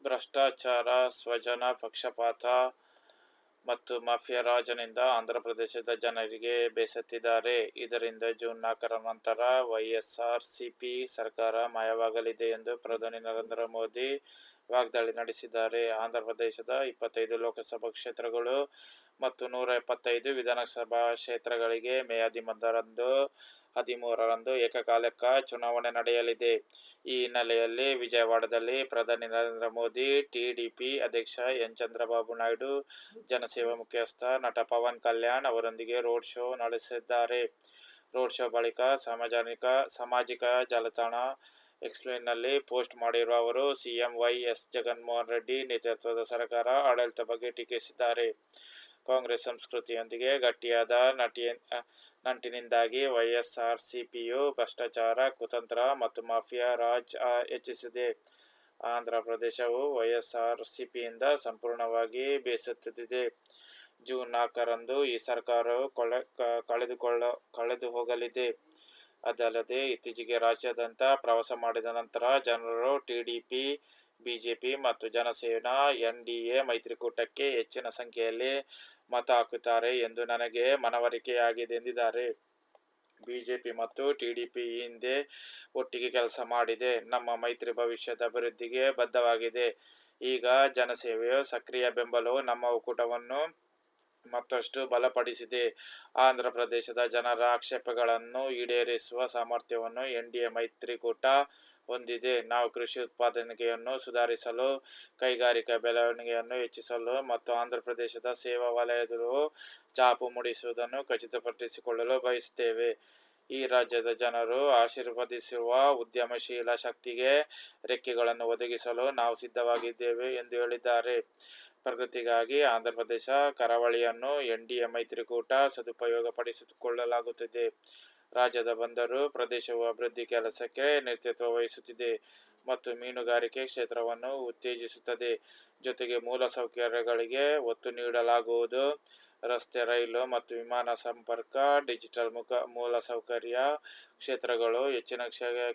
ಭ್ರಷ್ಟಾಚಾರ, ಸ್ವಜನ ಪಕ್ಷಪಾತ ಮತ್ತು ಮಾಫಿಯಾ ರಾಜನಿಂದ ಆಂಧ್ರಪ್ರದೇಶದ ಜನರಿಗೆ ಬೇಸತ್ತಿದ್ದಾರೆ. ಇದರಿಂದ ಜೂನ್ 4ರ ನಂತರ ವೈಎಸ್ಆರ್ಸಿಪಿ ಸರ್ಕಾರ ಮಾಯವಾಗಲಿದೆ ಎಂದು ಪ್ರಧಾನಿ ನರೇಂದ್ರ ಮೋದಿ ವಾಗ್ದಾಳಿ ನಡೆಸಿದ್ದಾರೆ. ಆಂಧ್ರಪ್ರದೇಶದ 25 ಲೋಕಸಭಾ ಕ್ಷೇತ್ರಗಳು ಮತ್ತು 175 ವಿಧಾನಸಭಾ ಕ್ಷೇತ್ರಗಳಿಗೆ ಮೇ 13ರಂದು ಏಕಕಾಲಕ್ಕೆ ಚುನಾವಣೆ ನಡೆಯಲಿದೆ. ಈ ಹಿನ್ನೆಲೆಯಲ್ಲಿ ವಿಜಯವಾಡದಲ್ಲಿ ಪ್ರಧಾನಿ ನರೇಂದ್ರ ಮೋದಿ, ಟಿಡಿಪಿ ಅಧ್ಯಕ್ಷ ಎನ್. ಚಂದ್ರಬಾಬು ನಾಯ್ಡು, ಜನಸೇವಾ ಮುಖ್ಯಸ್ಥ ನಟ ಪವನ್ ಕಲ್ಯಾಣ್ ಅವರೊಂದಿಗೆ ರೋಡ್ ಶೋ ನಡೆಸಿದ್ದಾರೆ. ರೋಡ್ ಶೋ ಬಳಿಕ ಸಾಮಾಜಿಕ ಜಾಲತಾಣ ಎಕ್ಸ್ನಲ್ಲಿ ಪೋಸ್ಟ್ ಮಾಡಿರುವ ಅವರು, CM Y. S. Jaganmohan Reddy ನೇತೃತ್ವದ ಸರ್ಕಾರ ಆಡಳಿತ ಬಗ್ಗೆ ಟೀಕಿಸಿದ್ದಾರೆ. ಕಾಂಗ್ರೆಸ್ ಸಂಸ್ಕೃತಿಯೊಂದಿಗೆ ಗಟ್ಟಿಯಾದ ನಂಟಿನಿಂದಾಗಿ ವೈಎಸ್ಆರ್ಸಿಪಿಯು ಭ್ರಷ್ಟಾಚಾರ, ಕುತಂತ್ರ ಮತ್ತು ಮಾಫಿಯಾ ರಾಜ್ ಹೆಚ್ಚಿಸಿದೆ. ಆಂಧ್ರಪ್ರದೇಶವು ವೈಎಸ್ಆರ್ಸಿಪಿಯಿಂದ ಸಂಪೂರ್ಣವಾಗಿ ಬೇಸತ್ತಿದೆ. ಜೂನ್ 4ರಂದು ಈ ಸರ್ಕಾರವು ಕಳೆದು ಹೋಗಲಿದೆ. ಅದಲ್ಲದೆ ಇತ್ತೀಚೆಗೆ ರಾಜ್ಯಾದ್ಯಂತ ಪ್ರವಾಸ ಮಾಡಿದ ನಂತರ ಜನರು ಟಿಡಿಪಿ, ಬಿಜೆಪಿ ಮತ್ತು ಜನಸೇನಾ ಎನ್ಡಿಎ ಮೈತ್ರಿಕೂಟಕ್ಕೆ ಹೆಚ್ಚಿನ ಸಂಖ್ಯೆಯಲ್ಲಿ ಮತ ಹಾಕುತ್ತಾರೆ ಎಂದು ನನಗೆ ಮನವರಿಕೆಯಾಗಿದೆ ಎಂದಿದ್ದಾರೆ. ಬಿಜೆಪಿ ಮತ್ತು ಟಿಡಿಪಿ ಈ ಹಿಂದೆ ಒಟ್ಟಿಗೆ ಕೆಲಸ ಮಾಡಿದೆ. ನಮ್ಮ ಮೈತ್ರಿ ಭವಿಷ್ಯದ ಅಭಿವೃದ್ಧಿಗೆ ಬದ್ಧವಾಗಿದೆ. ಈಗ ಜನಸೇವೆಯ ಸಕ್ರಿಯ ಬೆಂಬಲವು ನಮ್ಮ ಒಕ್ಕೂಟವನ್ನು ಮತ್ತಷ್ಟು ಬಲಪಡಿಸಿದೆ. ಆಂಧ್ರಪ್ರದೇಶದ ಜನರ ಆಕ್ಷೇಪಗಳನ್ನು ಈಡೇರಿಸುವ ಸಾಮರ್ಥ್ಯವನ್ನು ಎನ್ಡಿಎ ಮೈತ್ರಿಕೂಟ ಹೊಂದಿದೆ. ನಾವು ಕೃಷಿ ಉತ್ಪಾದನೆಯನ್ನು ಸುಧಾರಿಸಲು, ಕೈಗಾರಿಕಾ ಬೆಳವಣಿಗೆಯನ್ನು ಹೆಚ್ಚಿಸಲು ಮತ್ತು ಆಂಧ್ರಪ್ರದೇಶದ ಸೇವಾ ವಲಯದಲ್ಲೂ ಛಾಪು ಮೂಡಿಸುವುದನ್ನು ಖಚಿತಪಡಿಸಿಕೊಳ್ಳಲು ಬಯಸುತ್ತೇವೆ. ಈ ರಾಜ್ಯದ ಜನರು ಆಶೀರ್ವದಿಸಿರುವ ಉದ್ಯಮಶೀಲ ಶಕ್ತಿಗೆ ರೆಕ್ಕೆಗಳನ್ನು ಒದಗಿಸಲು ನಾವು ಸಿದ್ಧವಾಗಿದ್ದೇವೆ ಎಂದು ಹೇಳಿದ್ದಾರೆ. ಪ್ರಗತಿಗಾಗಿ ಆಂಧ್ರಪ್ರದೇಶ ಕರಾವಳಿಯನ್ನು ಎನ್ಡಿಎ ಮೈತ್ರಿಕೂಟ ಸದುಪಯೋಗಪಡಿಸಿಕೊಳ್ಳಲಾಗುತ್ತಿದೆ. ರಾಜ್ಯದ ಬಂದರು ಪ್ರದೇಶವು ಅಭಿವೃದ್ಧಿ ಕೆಲಸಕ್ಕೆ ನೇತೃತ್ವ ವಹಿಸುತ್ತಿದೆ ಮತ್ತು ಮೀನುಗಾರಿಕೆ ಕ್ಷೇತ್ರವನ್ನು ಉತ್ತೇಜಿಸುತ್ತದೆ. ಜೊತೆಗೆ ಮೂಲಸೌಕರ್ಯಗಳಿಗೆ ಒತ್ತು ನೀಡಲಾಗುವುದು. ರಸ್ತೆ, ರೈಲು ಮತ್ತು ವಿಮಾನ ಸಂಪರ್ಕ, ಡಿಜಿಟಲ್ ಮೂಲಸೌಕರ್ಯ ಕ್ಷೇತ್ರಗಳು ಹೆಚ್ಚಿನ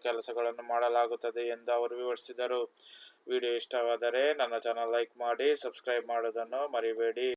ಕೆಲಸಗಳನ್ನು ಮಾಡಲಾಗುತ್ತದೆ ಎಂದು ಅವರು ವಿವರಿಸಿದರು. ವಿಡಿಯೋ ಇಷ್ಟವಾದರೆ ನನ್ನ ಚಾನಲ್ ಲೈಕ್ ಮಾಡಿ, ಸಬ್ಸ್ಕ್ರೈಬ್ ಮಾಡುವುದನ್ನು ಮರಿಬೇಡಿ.